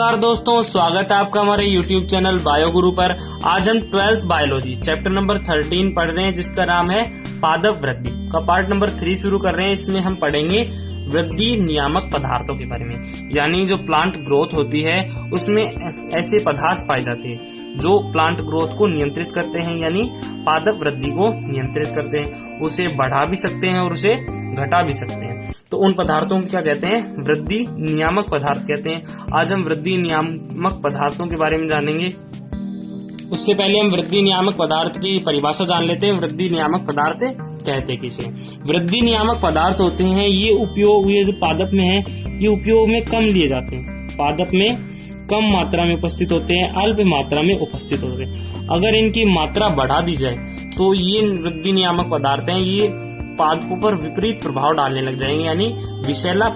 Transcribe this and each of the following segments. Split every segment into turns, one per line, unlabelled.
नमस्कार दोस्तों, स्वागत है आपका हमारे YouTube चैनल बायो गुरु पर। आज हम 12th बायोलॉजी चैप्टर नंबर 13 पढ़ रहे हैं, जिसका नाम है पादप वृद्धि का पार्ट नंबर 3 शुरू कर रहे हैं। इसमें हम पढ़ेंगे वृद्धि नियामक पदार्थों के बारे में, यानी जो प्लांट ग्रोथ होती है उसमें ऐसे पदार्थ पाए जाते हैं जो प्लांट ग्रोथ को नियंत्रित करते हैं, यानी पादप वृद्धि को नियंत्रित करते हैं। उसे बढ़ा भी सकते हैं और उसे घटा भी सकते हैं। तो उन पदार्थों को क्या कहते हैं? वृद्धि नियामक पदार्थ कहते हैं। आज हम वृद्धि नियामक पदार्थों के बारे में जानेंगे। उससे पहले हम वृद्धि नियामक पदार्थ की परिभाषा जान लेते हैं। वृद्धि नियामक पदार्थ कहते किसे? वृद्धि नियामक पदार्थ होते हैं ये उपयोग, ये जो पादप में है ये उपयोग में कम लिए जाते हैं, पादप में कम मात्रा में उपस्थित होते हैं, अल्प मात्रा में उपस्थित होते हैं। अगर इनकी मात्रा बढ़ा दी जाए तो ये वृद्धि नियामक पदार्थ हैं, ये पादपों पर विपरीत प्रभाव डालने लग जाएंगे, यानी विषैला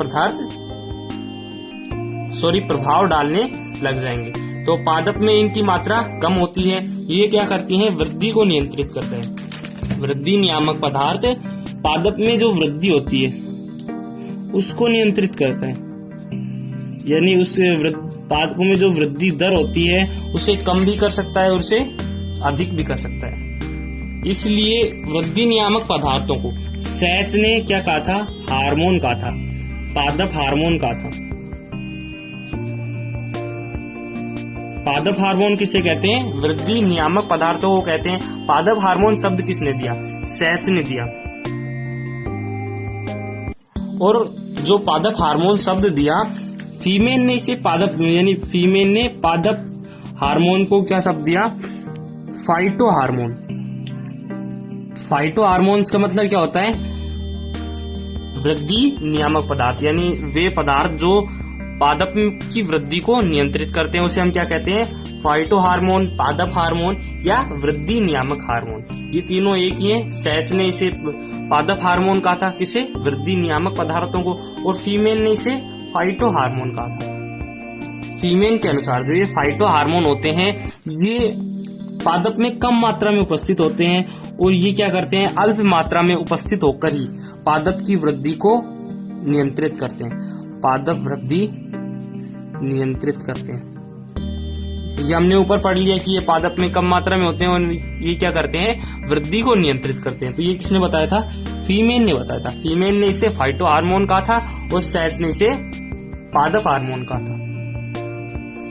प्रभाव डालने लग जाएंगे। तो पादप में इनकी मात्रा कम होती है। ये क्या करती हैं? वृद्धि को नियंत्रित करते हैं। वृद्धि नियामक पदार्थ पादप में जो वृद्धि होती है उसको नियंत्रित करता है, यानी उस पादपों में जो वृद्धि दर होती है उसे कम भी कर सकता है और उसे अधिक भी कर सकता है। इसलिए वृद्धि नियामक पदार्थों को सैच ने क्या कहा था? हार्मोन कहा था, पादप हार्मोन कहा था। पादप हार्मोन किसे कहते हैं? वृद्धि नियामक पदार्थों को कहते हैं। पादप हार्मोन शब्द किसने दिया? सैच ने दिया। और जो पादप हार्मोन शब्द दिया, फीमेल ने इसे पादप, यानी फीमेल ने पादप हार्मोन को क्या शब्द दिया? Phyto hormone. फाइटो हार्मोन्स का मतलब क्या होता है? वृद्धि नियामक पदार्थ, यानी वे पदार्थ जो पादप की वृद्धि को नियंत्रित करते हैं उसे हम क्या कहते हैं? फाइटो हार्मोन, पादप हार्मोन या वृद्धि नियामक हार्मोन। ये तीनों एक ही हैं। सैच ने इसे पादप हार्मोन कहा था, किसे? वृद्धि नियामक पदार्थों को। और फीमेल ने इसे फाइटो हार्मोन कहा था। फीमेल के अनुसार जो ये फाइटो हार्मोन होते हैं ये पादप में कम मात्रा में उपस्थित होते हैं और ये क्या करते हैं? अल्प मात्रा में उपस्थित होकर ही पादप की वृद्धि को नियंत्रित करते हैं। पादप वृद्धि नियंत्रित करते हैं। ये हमने ऊपर पढ़ लिया कि ये पादप में कम मात्रा में होते हैं और ये क्या करते हैं? वृद्धि को नियंत्रित करते हैं। तो ये किसने बताया था? फीमेल ने बताया था। फीमेल ने इसे फाइटो हार्मोन कहा था और सैच ने इसे पादप हार्मोन कहा था।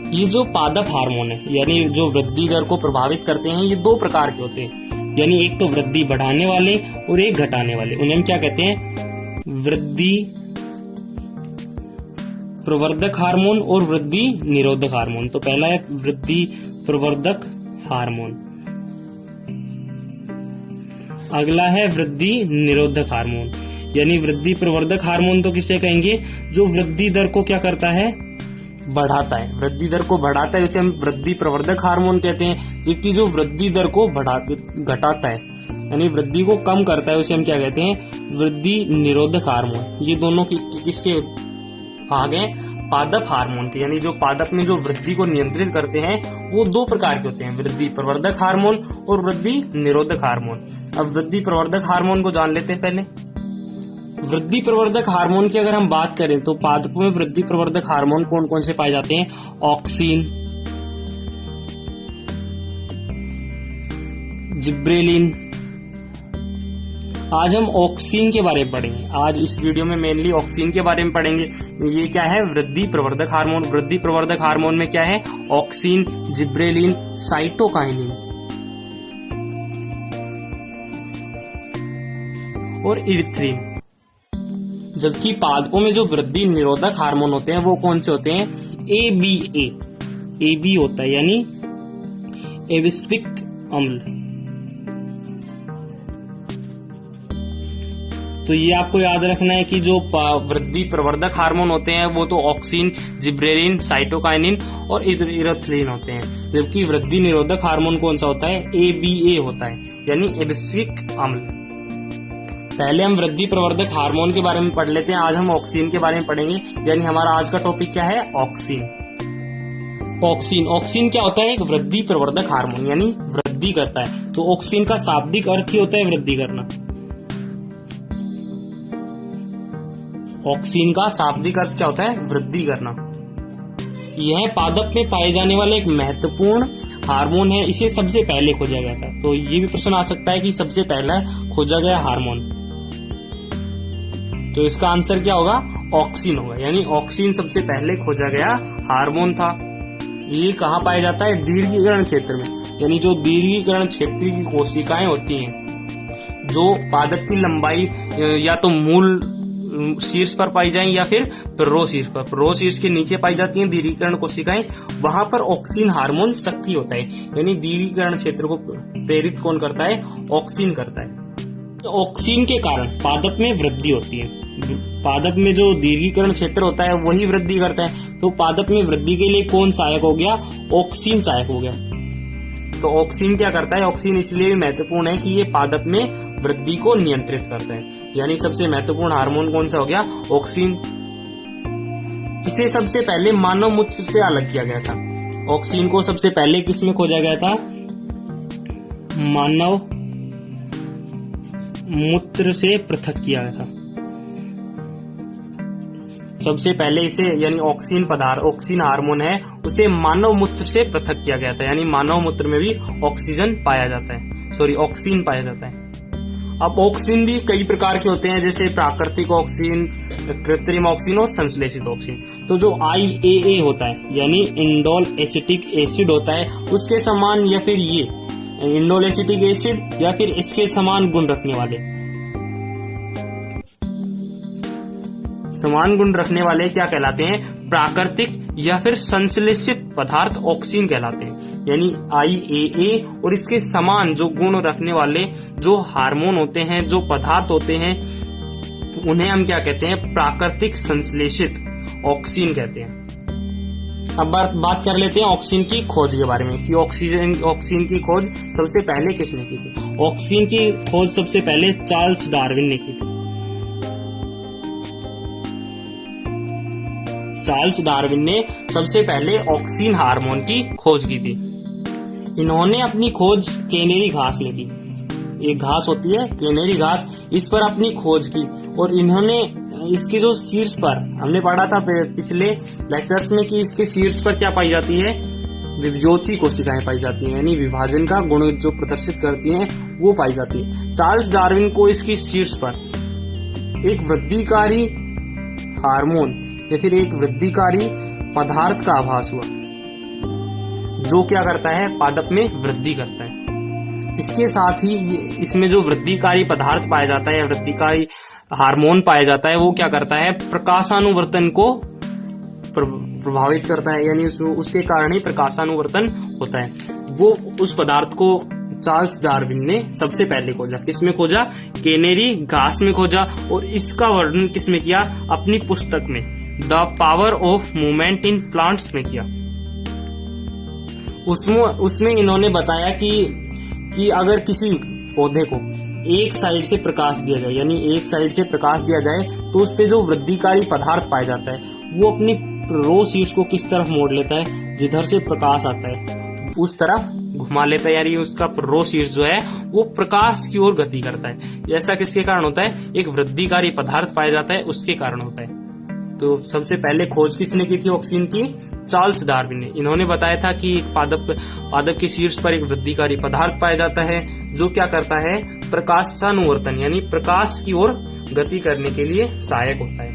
ये जो पादप हार्मोन है, यानी जो वृद्धि दर को प्रभावित करते हैं, ये दो प्रकार के होते हैं, यानी एक तो वृद्धि बढ़ाने वाले और एक घटाने वाले। उन्हें हम क्या कहते हैं? वृद्धि प्रवर्धक हार्मोन और वृद्धि निरोधक हार्मोन। तो पहला है वृद्धि प्रवर्धक हार्मोन, अगला है वृद्धि निरोधक हार्मोन। यानी वृद्धि प्रवर्धक हार्मोन तो किसे कहेंगे? जो वृद्धि दर को क्या करता है? बढ़ाता है। वृद्धि दर को बढ़ाता है उसे हम वृद्धि प्रवर्धक हार्मोन कहते हैं। जबकि जो वृद्धि दर को घटाता है, यानी वृद्धि को कम करता है, उसे हम क्या कहते हैं? वृद्धि निरोधक हार्मोन। ये दोनों किसके भाग हैं? पादप हार्मोन के। यानी जो पादप में जो वृद्धि को नियंत्रित करते हैं वो दो प्रकार के होते हैं, वृद्धि प्रवर्धक हार्मोन और वृद्धि निरोधक हार्मोन। अब वृद्धि प्रवर्धक हार्मोन को जान लेते हैं पहले। वृद्धि प्रवर्धक हार्मोन की अगर हम बात करें तो पादपों में वृद्धि प्रवर्धक हार्मोन कौन कौन से पाए जाते हैं? Auxin, gibberellin. आज हम ऑक्सिन के बारे में पढ़ेंगे। आज इस वीडियो में मेनली ऑक्सिन के बारे में पढ़ेंगे। ये क्या है? वृद्धि प्रवर्धक हार्मोन। वृद्धि प्रवर्धक हार्मोन में क्या है? ऑक्सिन, जिब्रेलिन, साइटोकाइनिन और इरिथ्रिन। जबकि पादपों में जो वृद्धि निरोधक हार्मोन होते हैं वो कौन से होते हैं? ABA। AB होता है, यानी एबिस्पिक अम्ल। तो ये आपको याद रखना है कि जो वृद्धि प्रवर्धक हार्मोन होते हैं वो तो ऑक्सिन, जिब्रेलिन, साइटोकाइनिन और इरिथ्रिन होते हैं। जबकि वृद्धि निरोधक हार्मोन कौन सा होता है? ABA होता है, यानी एबिस्पिक अम्ल। पहले हम वृद्धि प्रवर्धक हार्मोन के बारे में पढ़ लेते हैं। आज हम ऑक्सिन के बारे में पढ़ेंगे, यानी हमारा आज का टॉपिक क्या है? ऑक्सिन। ऑक्सिन क्या होता है? एक वृद्धि प्रवर्धक हार्मोन, यानी वृद्धि करता है। तो ऑक्सिन का शाब्दिक अर्थ ही होता है वृद्धि करना। ऑक्सिन का शाब्दिक अर्थ क्या होता है? वृद्धि करना। यह पादप में पाए जाने वाला एक महत्वपूर्ण हार्मोन है, इसे सबसे पहले खोजा गया था। तो ये भी प्रश्न आ सकता है कि सबसे पहला खोजा गया हार्मोन, तो इसका आंसर क्या होगा? ऑक्सिन होगा। यानी ऑक्सिन सबसे पहले खोजा गया हार्मोन था। ये कहाँ पाया जाता है? दीर्घीकरण क्षेत्र में। यानी जो दीर्घीकरण क्षेत्र की कोशिकाएं होती हैं, जो पादप की लंबाई या तो मूल शीर्ष पर पाई जाएं या फिर रो शीर्ष पर, रो शीर्ष के नीचे पाई जाती हैं दीर्घीकरण कोशिकाएं, वहां पर ऑक्सिन हार्मोन सक्रिय होता है। यानी दीर्घीकरण क्षेत्र को प्रेरित कौन करता है? ऑक्सिन करता है। ऑक्सिन के कारण पादप में वृद्धि होती है। पादप में जो दीर्घीकरण क्षेत्र होता है वही वृद्धि करता है। तो पादप में वृद्धि के लिए कौन सहायक हो गया? ऑक्सिन सहायक हो गया। तो ऑक्सिन क्या करता है? ऑक्सिन इसलिए भी महत्वपूर्ण है कि ये पादप में वृद्धि को नियंत्रित करता है। यानी सबसे महत्वपूर्ण हार्मोन कौन सा हो गया? ऑक्सिन। इसे सबसे पहले मानव मूत्र से अलग किया गया था। ऑक्सिन को सबसे पहले किसमें खोजा गया था? मानव मूत्र से पृथक किया गया था। सबसे पहले इसे, यानी ऑक्सिन पदार्थ, ऑक्सिन हार्मोन है, उसे मानव मूत्र से पृथक किया गया था। यानी मानव मूत्र में भी ऑक्सीजन पाया जाता है, ऑक्सिन पाया जाता है। अब ऑक्सिन भी कई प्रकार के होते हैं, जैसे प्राकृतिक ऑक्सिन, कृत्रिम ऑक्सिन और संश्लेषित ऑक्सिन। तो जो IAA होता है, यानी इंडोल एसिटिक एसिड होता है, उसके समान या फिर ये इंडोल एसिटिक एसिड या फिर इसके समान गुण रखने वाले क्या कहलाते हैं? प्राकृतिक या फिर संश्लेषित पदार्थ ऑक्सिन कहलाते हैं। यानी IAA और इसके समान जो गुण रखने वाले जो हार्मोन होते हैं, जो पदार्थ होते हैं, उन्हें हम क्या कहते हैं? प्राकृतिक संश्लेषित ऑक्सिन कहते हैं। अब बात कर लेते हैं ऑक्सिन की खोज के बारे में कि ऑक्सिन की खोज सबसे पहले किसने की थी? ऑक्सिन की खोज सबसे पहले चार्ल्स डार्विन ने की थी। चार्ल्स डार्विन ने सबसे पहले ऑक्सिन हार्मोन की खोज की थी। इन्होंने अपनी खोज केनेरी घास में की। एक घास होती है केनेरी घास, इस पर अपनी खोज की और इन्होंने इसके जो शीर्ष पर, हमने पढ़ा था पिछले लेक्चर्स में कि इसके शीर्ष पर क्या पाई जाती है? विभज्योति कोशिकाएं पाई जाती हैं, यानी विभाजन का गुण जो प्रदर्शित करती हैं वो पाई जाती है। चार्ल्स डार्विन को इसकी शीर्ष पर एक वृद्धिकारी हार्मोन या फिर एक वृद्धिकारी पदार्थ का आभास हुआ, जो क्या करता है? पादप में वृद्धि करता है। इसके साथ ही इसमें जो वृद्धिकारी पदार्थ पाया जाता है या वृद्धिकारी हार्मोन पाया जाता है, वो क्या करता है? प्रकाशानुवर्तन को प्रभावित करता है। यानी उसके कारण ही प्रकाशानुवर्तन होता है। वो उस पदार्थ को चार्ल्स डार्विन ने सबसे पहले खोजा। किसमें खोजा? केनेरी घास में खोजा। और इसका वर्णन किसमें किया? अपनी पुस्तक में the power of movement in plants में किया। उसमें इन्होंने बताया कि अगर किसी पौधे को एक साइड से प्रकाश दिया जाए, यानी एक साइड से प्रकाश दिया जाए, तो उस पे जो वृद्धिकारी पदार्थ पाया जाता है वो अपनी रो शीर्ष को किस तरफ मोड़ लेता है? जिधर से प्रकाश आता है उस तरफ घुमा लेता है। यानी उसका रो शीर्ष जो है वो प्रकाश की ओर गति करता है। ऐसा किसके कारण होता है? एक वृद्धिकारी पदार्थ पाया जाता है, उसके कारण होता है। तो सबसे पहले खोज किसने की थी ऑक्सिन की? चार्ल्स डार्विन ने। इन्होंने बताया था कि पादप के शीर्ष पर एक वृद्धिकारी पदार्थ पाया जाता है, जो क्या करता है? प्रकाशानुवर्तन, यानी प्रकाश की ओर गति करने के लिए सहायक होता है।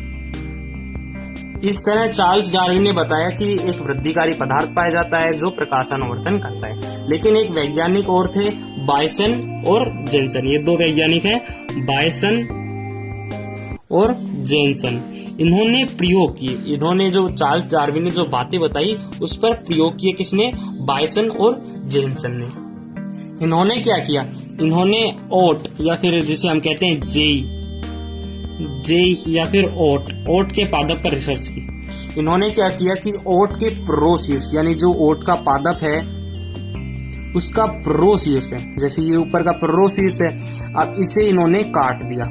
इस तरह चार्ल्स डार्विन ने बताया कि एक वृद्धिकारी पदार्थ पाया जाता है जो प्रकाशानुवर्तन करता है। लेकिन एक वैज्ञानिक और थे, बायसन और जेनसन। ये दो वैज्ञानिक हैं, बायसन और जेनसन। इन्होंने प्रयोग किए, इन्होंने जो चार्ल्स डार्विन ने जो बातें बताई उस पर प्रयोग किए। किसने? बायसन और जेनसन ने। इन्होंने क्या किया? इन्होंने ओट या फिर जिसे हम कहते हैं जेई या फिर ओट के पादप पर रिसर्च की। इन्होंने क्या किया कि ओट के प्रोशीर्ष, यानी जो ओट का पादप है उसका प्रोशीर्ष है, जैसे ये ऊपर का प्रोशीर्ष है, अब इसे इन्होंने काट दिया।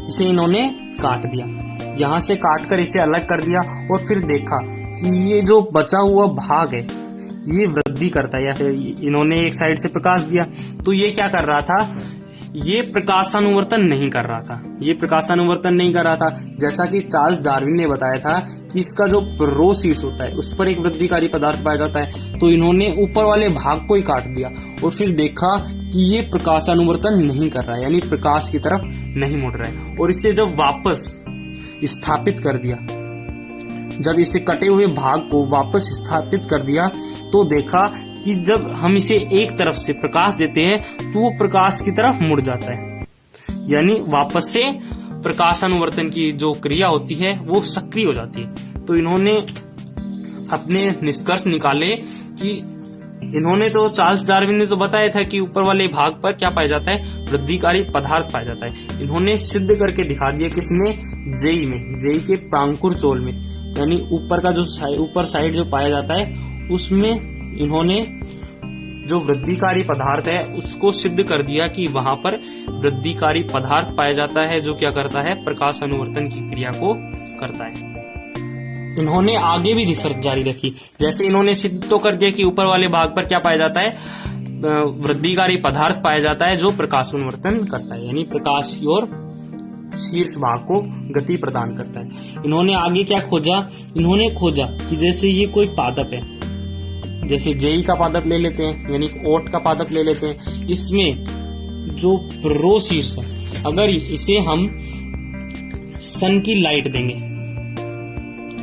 इसे इन्होंने काट दिया, यहां से काटकर इसे अलग कर दिया और फिर देखा कि ये जो बचा हुआ भाग है ये वृद्धि करता है। या फिर इन्होंने एक साइड से प्रकाश दिया तो ये क्या कर रहा था? ये प्रकाशानुवर्तन नहीं कर रहा था, ये प्रकाशानुवर्तन नहीं कर रहा था। जैसा कि चार्ल्स डार्विन ने बताया था कि इसका जो प्रोसीड्स होता है उस पर एक वृद्धिकारी पदार्थ पाया जाता है, तो इन्होंने ऊपर वाले भाग को ही काट दिया और फिर देखा कि ये प्रकाशानुवर्तन नहीं कर रहा है, यानी प्रकाश की तरफ नहीं मुड़ रहा है। और इसे जब वापस स्थापित कर दिया, जब इसे कटे हुए भाग को वापस स्थापित कर दिया, तो देखा कि जब हम इसे एक तरफ से प्रकाश देते हैं तो वो प्रकाश की तरफ मुड़ जाता है, यानी वापस से प्रकाशानुवर्तन की जो क्रिया होती है वो सक्रिय हो जाती है। तो इन्होंने अपने निष्कर्ष निकाले कि इन्होंने तो चार्ल्स डार्विन ने तो बताया था कि ऊपर वाले भाग पर क्या पाया जाता है, वृद्धिकारी पदार्थ पाया जाता है। इन्होंने सिद्ध करके दिखा दिया किसमें, जेई में, जेई के प्रांकुर चोल में, यानी ऊपर का जो ऊपर साइड जो पाया जाता है उसमें इन्होंने जो वृद्धिकारी पदार्थ है उसको सिद्ध कर दिया कि वहां पर वृद्धिकारी पदार्थ पाया जाता है जो क्या करता है, प्रकाश अनुवर्तन की क्रिया को करता है। इन्होंने आगे भी रिसर्च जारी रखी, जैसे इन्होंने सिद्ध तो कर दिया कि ऊपर वाले भाग पर क्या पाया जाता है, वृद्धिकारी पदार्थ पाया जाता है जो प्रकाश अनुवर्तन करता है, यानी प्रकाश की ओर शीर्ष भाग को गति प्रदान करता है। इन्होंने आगे क्या खोजा, इन्होंने खोजा कि जैसे ये कोई पादप है, जैसे जेई का पादप ले लेते हैं, यानी ओट का पादप ले लेते हैं, इसमें जो प्रोशीर्ष है, अगर इसे हम सन की लाइट देंगे,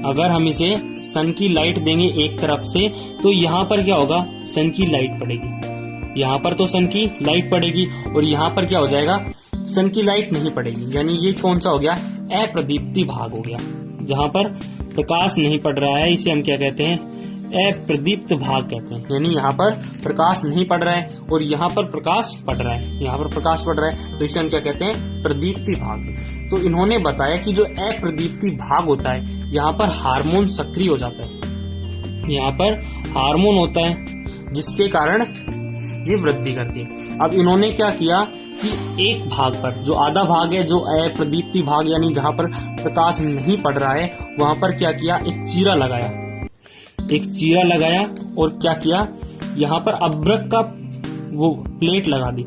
अगर हम इसे सन की लाइट देंगे एक तरफ से, तो यहाँ पर क्या होगा, सन की लाइट पड़ेगी, यहाँ पर तो सन की लाइट पड़ेगी और यहाँ पर क्या हो जाएगा, सन की लाइट नहीं पड़ेगी, यानी ये कौन सा हो गया, अप्रदीप्ति भाग हो गया। जहां पर प्रकाश नहीं पड़ रहा है इसे हम क्या कहते हैं, अप्रदीप्त भाग कहते हैं, यानी यहाँ पर प्रकाश नहीं पड़ रहा है और यहाँ पर प्रकाश पड़ रहा है, यहाँ पर प्रकाश पड़ रहा है, तो इसे हम क्या कहते हैं, प्रदीप्ति भाग। तो इन्होंने बताया कि जो अप्रदीप्ति भाग होता है यहाँ पर हार्मोन सक्रिय हो जाता है, यहाँ पर हार्मोन होता है जिसके कारण ये वृद्धि करती है। अब इन्होंने क्या किया कि एक भाग पर, जो आधा भाग है, जो अप्रदीप्ति भाग यानी जहां पर प्रकाश नहीं पड़ रहा है, वहां पर क्या किया, एक चीरा लगाया, एक चीरा लगाया और क्या किया, यहाँ पर अब्रक का वो प्लेट लगा दी,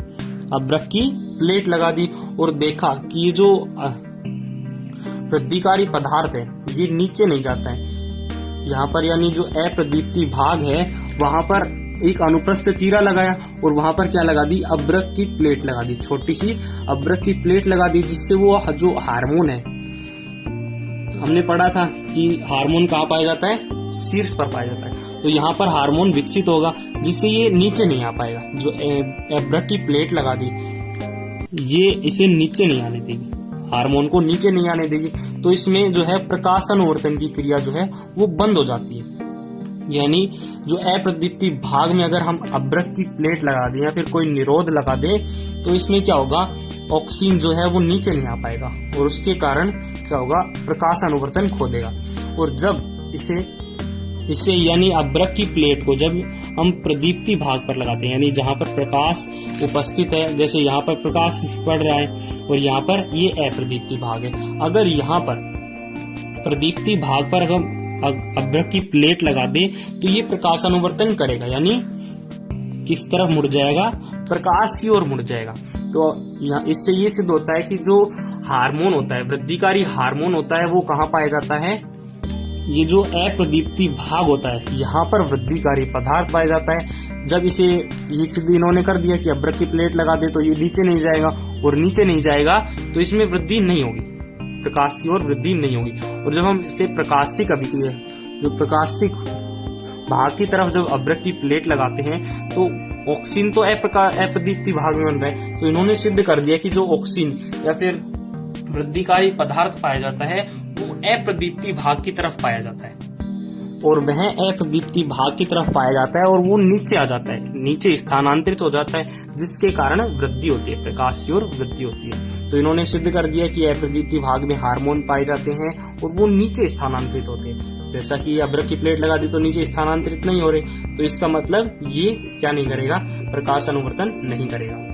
अब्रक की प्लेट लगा दी और देखा कि ये जो वृद्धिकारी पदार्थ है ये नीचे नहीं जाता है, यहाँ पर यानी जो अप्रदीप्ति भाग है वहां पर एक अनुप्रस्थ चीरा लगाया और वहां पर क्या लगा दी, अब्रक की प्लेट लगा दी, छोटी सी अब्रक की प्लेट लगा दी, जिससे वो जो हार्मोन है, हमने पढ़ा था कि हार्मोन कहाँ पाया जाता है, शीर्ष पर पाया जाता है, तो यहाँ पर हार्मोन विकसित होगा जिससे ये नीचे नहीं आ पाएगा। जो अब्रक की प्लेट लगा दी ये इसे नीचे नहीं आने देगी, हार्मोन को नीचे नहीं आने देगी, तो इसमें जो है प्रकाश अनुवर्तन की क्रिया जो है वो बंद हो जाती है। यानी जो अप्रदीप्ति भाग में अगर हम अब्रक की प्लेट लगा दें या फिर कोई निरोध लगा दें तो इसमें क्या होगा, ऑक्सीजन जो है वो नीचे नहीं आ पाएगा और उसके कारण क्या होगा, प्रकाश अनुवर्तन खो देगा। और जब इसे यानी अब्रक की प्लेट को जब हम प्रदीप्ति भाग पर लगाते हैं, यानी जहां पर प्रकाश उपस्थित है, जैसे यहाँ पर प्रकाश पड़ रहा है और यहाँ पर ये अप्रदीप्ति भाग है, अगर यहाँ पर प्रदीप्ति भाग पर हम अब्रक की प्लेट लगा दे तो ये प्रकाश अनुवर्तन करेगा, यानी किस तरफ मुड़ जाएगा, प्रकाश की ओर मुड़ जाएगा। तो यहाँ इससे ये सिद्ध होता है कि जो हार्मोन होता है, वृद्धिकारी हार्मोन होता है, वो कहाँ पाया जाता है, ये जो अप्रदीप्ति भाग होता है यहाँ पर वृद्धिकारी पदार्थ पाया जाता है। जब इसे ये सिद्ध इन्होंने कर दिया कि अब्रक की प्लेट लगा दे तो ये नीचे नहीं जाएगा और नीचे नहीं जाएगा तो इसमें वृद्धि नहीं होगी, प्रकाश की ओर वृद्धि नहीं होगी। और जब हम इसे प्रकाशिक अभिक्रिया, जो प्रकाशिक भाग की तरफ जब अब्रक की प्लेट लगाते हैं तो ऑक्सीजन तो अप्रदीप्ति भाग में बन रहा है, तो इन्होंने सिद्ध कर दिया कि जो ऑक्सीजन या फिर वृद्धिकारी पदार्थ पाया जाता है वो अप्रदीप्ति भाग की तरफ पाया जाता है और वह अप्रदीप्ति भाग की तरफ पाया जाता है और वो नीचे आ जाता है, नीचे स्थानांतरित हो जाता है, जिसके कारण वृद्धि होती है, प्रकाश की ओर वृद्धि होती है। तो इन्होंने सिद्ध कर दिया कि अप्रदीप्ति भाग में हार्मोन पाए जाते हैं और वो नीचे स्थानांतरित होते हैं। जैसा कि अब्रक की प्लेट लगा दी तो नीचे स्थानांतरित नहीं हो रहे, तो इसका मतलब ये क्या नहीं करेगा, प्रकाश अनुवर्तन नहीं करेगा।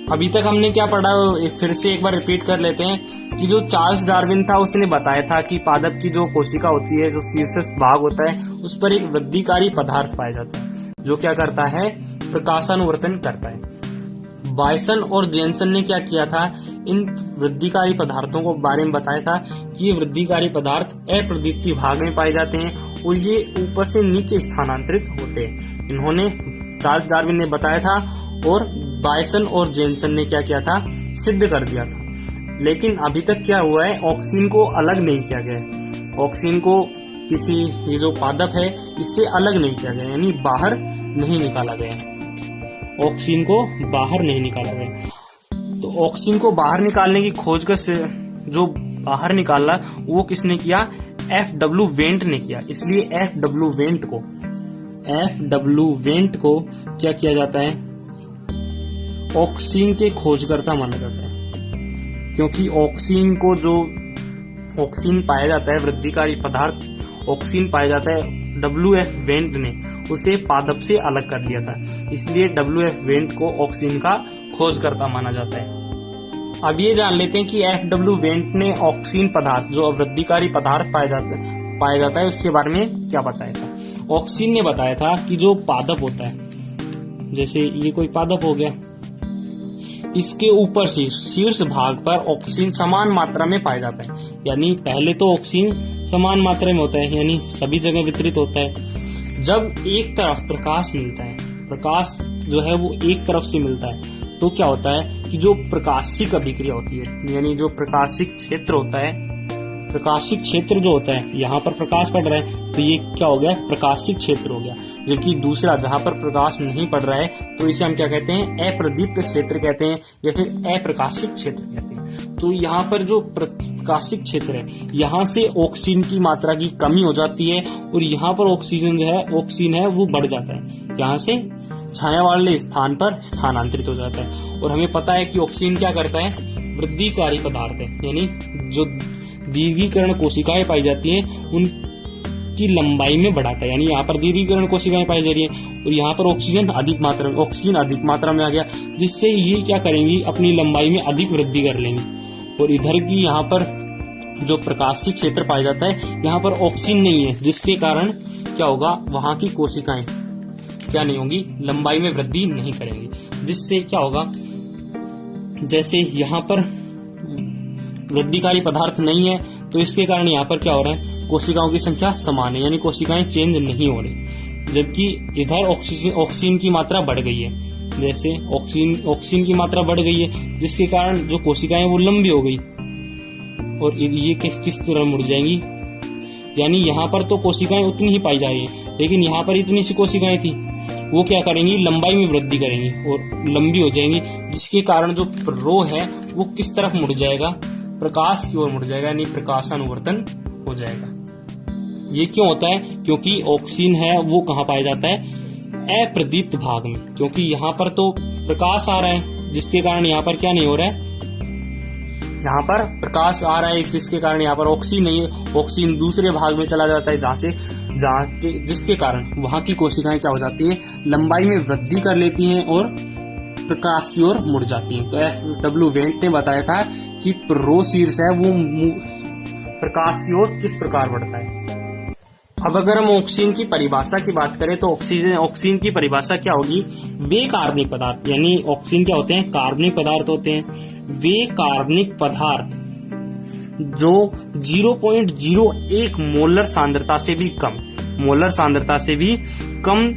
अभी तक हमने क्या पढ़ा, फिर से एक बार रिपीट कर लेते हैं कि जो चार्ल्स डार्विन था उसने बताया था कि पादप की जो कोशिका होती है, जो शीर्ष भाग होता है, उस पर एक वृद्धिकारी पदार्थ पाया जाता है जो क्या करता है, प्रकाशानुवर्तन करता है। बायसन और जेनसन ने क्या किया था, इन वृद्धिकारी पदार्थों को बारे में बताया था कि ये वृद्धिकारी पदार्थ अप्रदीप्ति भाग में पाए जाते हैं और ये ऊपर से नीचे स्थानांतरित होते हैं। इन्होंने चार्ल्स डार्विन ने बताया था और बायसन और जेनसन ने क्या किया था, सिद्ध कर दिया था। लेकिन अभी तक क्या हुआ है, ऑक्सीन को अलग नहीं किया गया है। ऑक्सीन को किसी ये जो पादप है इससे अलग नहीं किया गया, यानी बाहर नहीं निकाला गया। ऑक्सीन को बाहर नहीं निकाला गया। तो ऑक्सीन को बाहर निकालने की खोज का जो बाहर निकाला वो किसने किया, F.W. वेंट ने किया। इसलिए F.W. वेंट को क्या किया जाता है, ऑक्सीन के खोजकर्ता माना जाता है। क्योंकि ऑक्सीन को जो ऑक्सीन पाया जाता है, वृद्धिकारी पदार्थ ऑक्सीन पाया जाता है, W.F. वेंट ने उसे पादप से अलग कर दिया था। इसलिए W.F. वेंट को ऑक्सीन का खोजकर्ता माना जाता है। अब ये जान लेते हैं कि F.W. वेंट ने ऑक्सीन पदार्थ जो वृद्धिकारी पदार्थ पाया जाता है उसके बारे में क्या बताया था। ऑक्सीन ने बताया था कि जो पादप होता है, जैसे ये कोई पादप हो गया, इसके ऊपर शीर्ष भाग पर ऑक्सीन समान मात्रा में पाया जाता है। यानी पहले तो ऑक्सीन समान मात्रा में होता है, यानी सभी जगह वितरित होता है। जब एक तरफ प्रकाश मिलता है, प्रकाश जो है वो एक तरफ से मिलता है, तो क्या होता है कि जो प्रकाशिक अभिक्रिया होती है, यानी जो प्रकाशिक क्षेत्र होता है, प्रकाशिक क्षेत्र जो होता है, यहाँ पर प्रकाश पड़ रहा है तो ये क्या हो गया, प्रकाशिक क्षेत्र हो गया। जबकि दूसरा जहाँ पर प्रकाश नहीं पड़ रहा है तो इसे हम क्या कहते हैं, अप्रदीप्त क्षेत्र कहते हैं या फिर अप्रकाशिक क्षेत्र कहते हैं। तो यहाँ पर जो प्रकाशिक क्षेत्र है, यहाँ से ऑक्सीजन की मात्रा की कमी हो जाती है और यहाँ पर ऑक्सीजन जो है, ऑक्सीजन है वो बढ़ जाता है, यहाँ से छाया वाले स्थान पर स्थानांतरित हो जाता है। और हमें पता है कि ऑक्सीजन क्या करता है, वृद्धिकारी पदार्थ है, यानी जो दीर्घीकरण कोशिकाएं पाई जाती हैं उनकी लंबाई में बढ़ाता है। यानी यहाँ पर दीर्घीकरण कोशिकाएं पाई जा रही हैं और यहाँ पर ऑक्सीजन अधिक मात्रा में आ गया, जिससे ये क्या करेंगी, अपनी लंबाई में अधिक वृद्धि कर लेंगी। और इधर की यहाँ पर जो प्रकाशिक क्षेत्र पाया जाता है, यहाँ पर ऑक्सीजन नहीं है, जिसके कारण क्या होगा, वहां की कोशिकाएं क्या नहीं होंगी, लंबाई में वृद्धि नहीं करेंगी। जिससे क्या होगा, जैसे यहाँ पर वृद्धिकारी पदार्थ नहीं है तो इसके कारण यहाँ पर क्या हो रहा है, कोशिकाओं की संख्या समान है, यानी कोशिकाएं चेंज नहीं हो रही। जबकि इधर ऑक्सीजन की मात्रा बढ़ गई है, जैसे ऑक्सीजन की मात्रा बढ़ गई है, जिसके कारण जो कोशिकाएं वो लंबी हो गई और ये किस तरह मुड़ जाएंगी। यानी यहाँ पर तो कोशिकाएं उतनी ही पाई जा रही है, लेकिन यहाँ पर इतनी सी कोशिकाएं थी, वो क्या करेंगी, लंबाई में वृद्धि करेंगी और लंबी हो जाएंगी, जिसके कारण जो रो है वो किस तरफ मुड़ जाएगा, प्रकाश की ओर मुड़ जाएगा, यानी प्रकाशानुवर्तन हो जाएगा। ये क्यों होता है, क्योंकि ऑक्सीजन है वो कहाँ पाया जाता है, अप्रदीप्त भाग में। क्योंकि यहाँ पर तो प्रकाश आ रहा है, जिसके कारण यहाँ पर क्या नहीं हो रहा है, यहाँ पर प्रकाश आ रहा है, जिसके कारण यहाँ पर ऑक्सीजन नहीं है। ऑक्सीजन दूसरे भाग में चला जाता है जिसके कारण वहां की कोशिकाएं क्या हो जाती है, लंबाई में वृद्धि कर लेती हैं और प्रकाश की ओर मुड़ जाती हैं। तो F.W. वेंट ने बताया था कि प्रोशीर्ष है वो प्रकाश की ओर किस प्रकार बढ़ता है। अब अगर हम ऑक्सीजन की परिभाषा की बात करें तो ऑक्सीजन की परिभाषा क्या होगी, वे कार्बनिक पदार्थ, यानी ऑक्सीजन क्या होते हैं, कार्बनिक पदार्थ होते हैं। वे कार्बनिक पदार्थ जो 0.01 मोलर सांद्रता से भी कम, मोलर सांद्रता से भी कम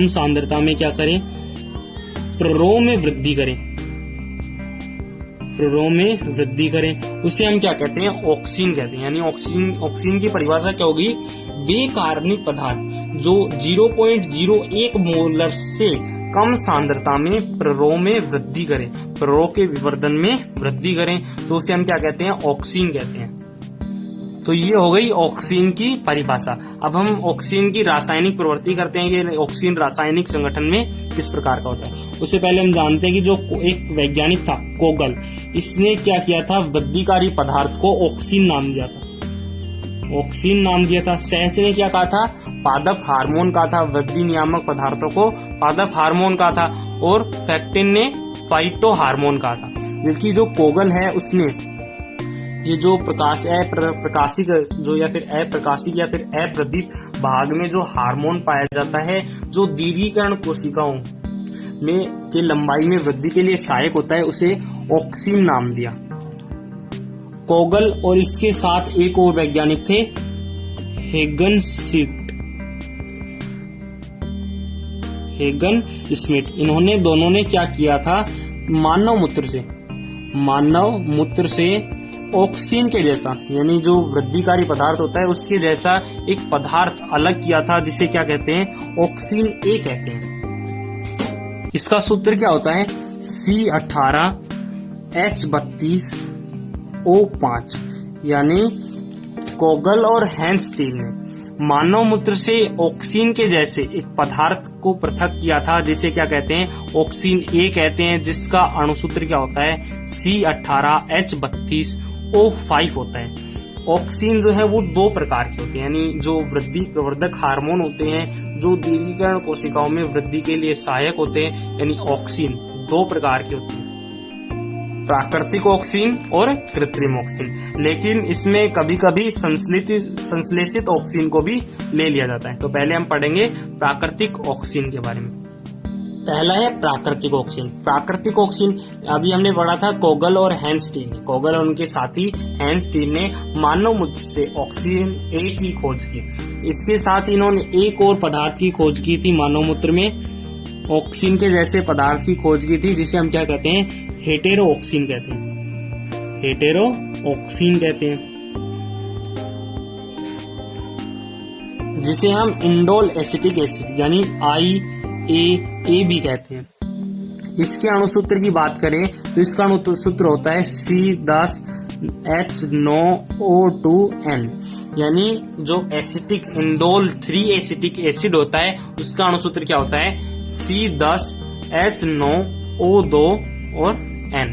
सांद्रता में क्या करें, प्रो में वृद्धि करें, उसे हम क्या कहते हैं, ऑक्सीजन कहते हैं। यानी ऑक्सीजन की परिभाषा क्या होगी, वे कार्बनिक पदार्थ जो 0.01 मोलर से कम सांद्रता में प्रो में वृद्धि करें, प्रो के विवर्धन में वृद्धि करें, तो उसे हम क्या कहते हैं, ऑक्सीजन कहते हैं। तो ये हो गई ऑक्सीजन की परिभाषा। अब हम ऑक्सीजन की रासायनिक प्रवृत्ति करते हैं कि ऑक्सीजन रासायनिक संगठन में किस प्रकार का होता है। उससे पहले हम जानते हैं कि जो एक वैज्ञानिक था कोगल, इसने क्या किया था, वृद्धिकारी पदार्थ को ऑक्सीजन नाम दिया था। सहज ने क्या कहा था, पादप हार्मोन का था, वृद्धि नियामक पदार्थों को पादप हार्मोन का था, और फैक्टिन ने फाइटो हार्मोन का था। जबकि जो कोगल है उसने ये जो अप्रकाशिक जो या फिर अप्रकाशिक या फिर अप्रदीप्त भाग में जो हार्मोन पाया जाता है, जो दीर्घीकरण कोशिकाओं में के लंबाई में वृद्धि के लिए सहायक होता है उसे ऑक्सीन नाम दिया। कोगल और इसके साथ एक और वैज्ञानिक थे, हेगन स्मिथ। इन्होंने दोनों ने क्या किया था, मानव मूत्र से ऑक्सीन के जैसा यानी जो वृद्धिकारी पदार्थ होता है उसके जैसा एक पदार्थ अलग किया था जिसे क्या कहते हैं, ऑक्सीन ए कहते हैं। इसका सूत्र क्या होता है, C18H32O5। यानी कोगल और हैंसस्टीन ने मानव मूत्र से ऑक्सीन के जैसे एक पदार्थ को पृथक किया था जिसे क्या कहते हैं, ऑक्सीन ए कहते हैं, जिसका अणुसूत्र क्या होता है, C18H32O5 होता है। ऑक्सीन जो है वो दो प्रकार के होते हैं, यानी जो वृद्धि प्रवर्धक हार्मोन होते हैं जो दीर्घीकरण कोशिकाओं में वृद्धि के लिए सहायक होते हैं, यानी ऑक्सीन दो प्रकार के होते हैं, प्राकृतिक ऑक्सीन और कृत्रिम ऑक्सीन। लेकिन इसमें कभी कभी संश्लेषित ऑक्सीन को भी ले लिया जाता है। तो पहले हम पढ़ेंगे प्राकृतिक ऑक्सीन के बारे में। पहला है प्राकृतिक ऑक्सीन। प्राकृतिक ऑक्सीन अभी हमने पढ़ा था कोगल और हैंसस्टीन। कोगल और उनके साथी हैंसस्टीन ने मानव मूत्र से ऑक्सीजन ए की खोज की। इसके साथ इन्होंने एक और पदार्थ की खोज की थी, मानव मूत्र में ऑक्सीन के जैसे पदार्थ की खोज की थी जिसे हम क्या कहते हैं, हेटेरोऑक्सीन कहते हैं। हेटेरोऑक्सीन कहते हैं, जिसे हम इंडोल एसिटिक एसिड यानी IAA भी कहते हैं। इसके अणुसूत्र की बात करें तो इसका अणुसूत्र होता है C10H9O2N। यानी जो एसिटिक इंडोल 3 एसिटिक एसिड होता है उसका अणुसूत्र क्या होता है, C10H9O2 और N।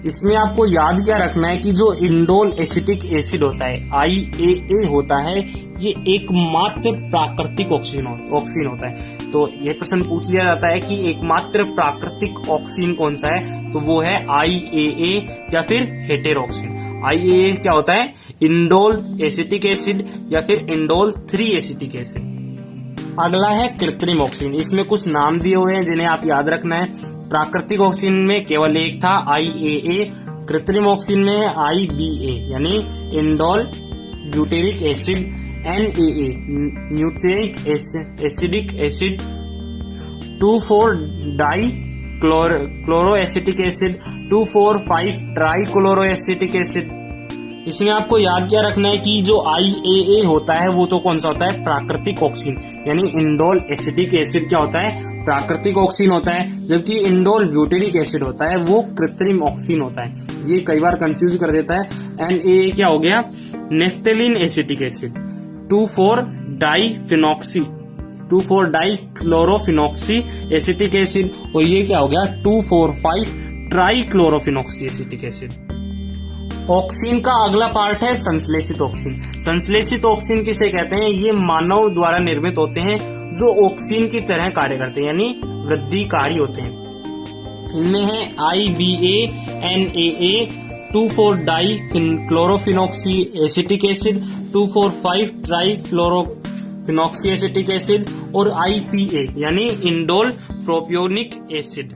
इसमें आपको याद क्या रखना है कि जो इंडोल एसिटिक एसिड होता है IAA होता है, ये एकमात्र प्राकृतिक ऑक्सीजन होता है। तो यह प्रश्न पूछ लिया जाता है कि एकमात्र प्राकृतिक ऑक्सीजन कौन सा है, तो वो है IAA या फिर हेटेरोऑक्सीन। IAA क्या होता है, इंडोल एसिटिक एसिड या फिर इंडोल 3 एसिटिक एसिड। अगला है कृत्रिम ऑक्सीजन। इसमें कुछ नाम दिए हुए हैं जिन्हें आप याद रखना है। प्राकृतिक ऑक्सीजन में केवल एक था IAA, कृत्रिम ऑक्सीजन में है IBA यानी indole butyric acid, NAA nucleic acidic acid, 2,4-डाई क्लोरोएसिटिक एसिड, 2,4,5-ट्राई क्लोरोएसिटिक एसिड। इसमें आपको याद क्या रखना है कि जो IAA होता है वो तो कौन सा होता है, प्राकृतिक ऑक्सीजन यानी इंडोल एसिटिक एसिड क्या होता है, प्राकृतिक ऑक्सीजन होता है, जबकि इंडोल ब्यूटेरिक एसिड होता है वो कृत्रिम ऑक्सीजन होता है। ये कई बार कंफ्यूज कर देता है। NAA क्या हो गया, नेफ्थेलिन acetic acid, 2,4-डाई chlorophenoxy acetic acid, और ये क्या हो गया 2,4,5-ट्राई क्लोरोफिनॉक्सी एसिटिक एसिड। ऑक्सीन का अगला पार्ट है संश्लेषित ऑक्सीन। संश्लेषित ऑक्सीन किसे कहते हैं, ये मानव द्वारा निर्मित होते हैं जो ऑक्सीन की तरह कार्य करते हैं यानी वृद्धिकारी होते हैं। इनमें है IBA, NAA, 2,4-डाई क्लोरोफिनॉक्सी एसिटिक एसिड, 2,4,5-ट्राई क्लोरोफिनॉक्सी एसिटिक एसिड और IPA यानी इंडोल प्रोपियोनिक एसिड।